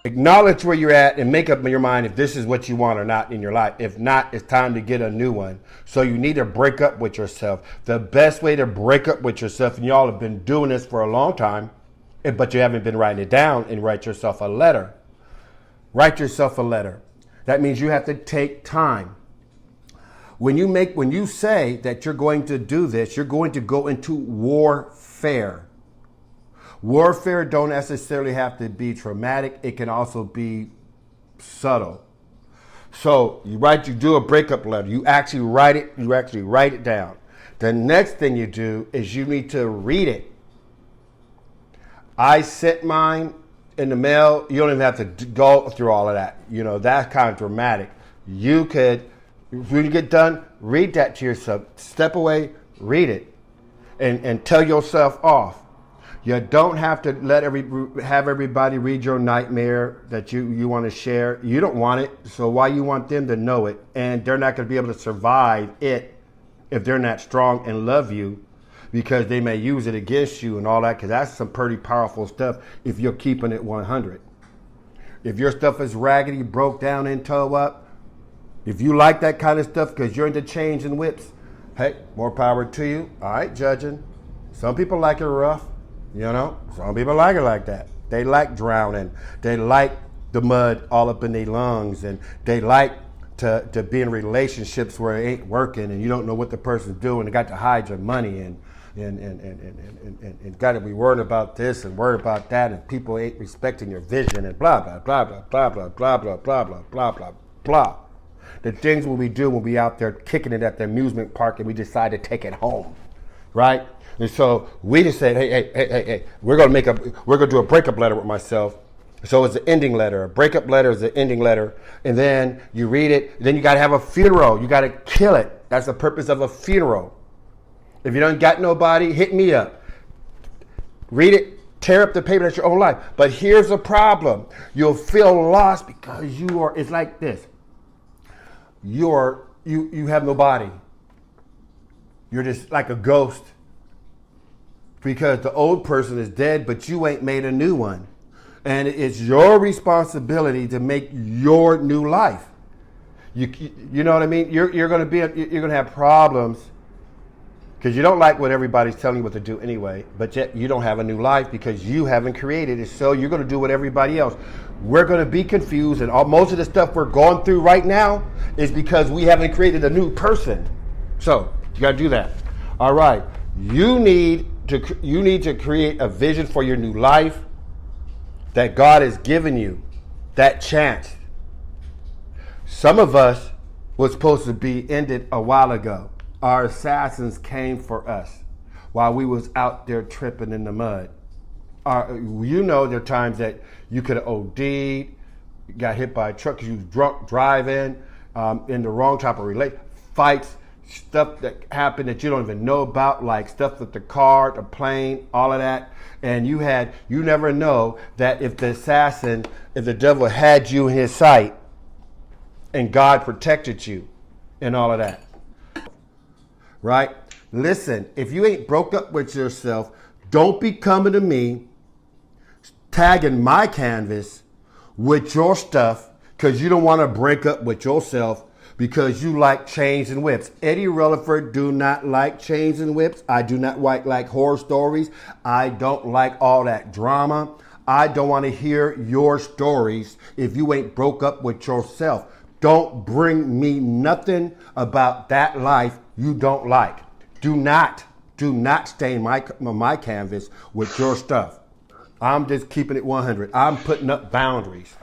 Acknowledge where you're at and make up your mind if this is what you want or not in your life. If not, it's time to get a new one. So you need to break up with yourself. The best way to break up with yourself, and y'all have been doing this for a long time, but you haven't been writing it down, and write yourself a letter. Write yourself a letter. That means you have to take time. When you say that you're going to do this, you're going to go into warfare. Warfare don't necessarily have to be traumatic. It can also be subtle. So you do a breakup letter. You actually write it down. The next thing you do is you need to read it. I sent mine in the mail. You don't even have to go through all of that. That's kind of dramatic. You could, when you get done, read that to yourself. Step away, read it, and tell yourself off. You don't have to have everybody read your nightmare that you want to share. You don't want it, so why you want them to know it? And they're not going to be able to survive it if they're not strong and love you, because they may use it against you and all that, because that's some pretty powerful stuff if you're keeping it 100. If your stuff is raggedy, broke down, and toe up, if you like that kind of stuff because you're into chains and whips, hey, more power to you. All right, judging. Some people like it rough. Some people like it like that. They like drowning. They like the mud all up in their lungs, and they like to be in relationships where it ain't working and you don't know what the person's doing. They got to hide your money and got to be worried about this and worried about that, and people ain't respecting your vision and blah blah blah blah blah blah blah blah blah blah blah blah blah. The things we do when we out there kicking it at the amusement park and we decide to take it home, right? And so we just said, hey, we're gonna do a breakup letter with myself. So it's an ending letter. A breakup letter is an ending letter, and then you read it. Then you gotta have a funeral. You gotta kill it. That's the purpose of a funeral. If you don't got nobody, hit me up. Read it. Tear up the paper. That's your own life. But here's the problem: you'll feel lost because it's like this. You have no body. You're just like a ghost. Because the old person is dead, but you ain't made a new one. And it's your responsibility to make your new life. You know what I mean? You're gonna have problems because you don't like what everybody's telling you what to do anyway, but yet you don't have a new life because you haven't created it, so you're gonna do what everybody else. We're gonna be confused, and most of the stuff we're going through right now is because we haven't created a new person. So you gotta do that. All right, you need to create a vision for your new life that God has given you, that chance. Some of us was supposed to be ended a while ago. Our assassins came for us while we was out there tripping in the mud. There are times that you could have OD'd, got hit by a truck because you was drunk driving, in the wrong type of fights, stuff that happened that you don't even know about, like stuff with the car, the plane, all of that. And you never know that if the devil had you in his sight and God protected you and all of that. Right? Listen, if you ain't broke up with yourself, don't be coming to me, tagging my canvas with your stuff because you don't want to break up with yourself because you like chains and whips. Eddie Releford do not like chains and whips. I do not like horror stories. I don't like all that drama. I don't want to hear your stories if you ain't broke up with yourself. Don't bring me nothing about that life you don't like. Do not stain my canvas with your stuff. I'm just keeping it 100. I'm putting up boundaries.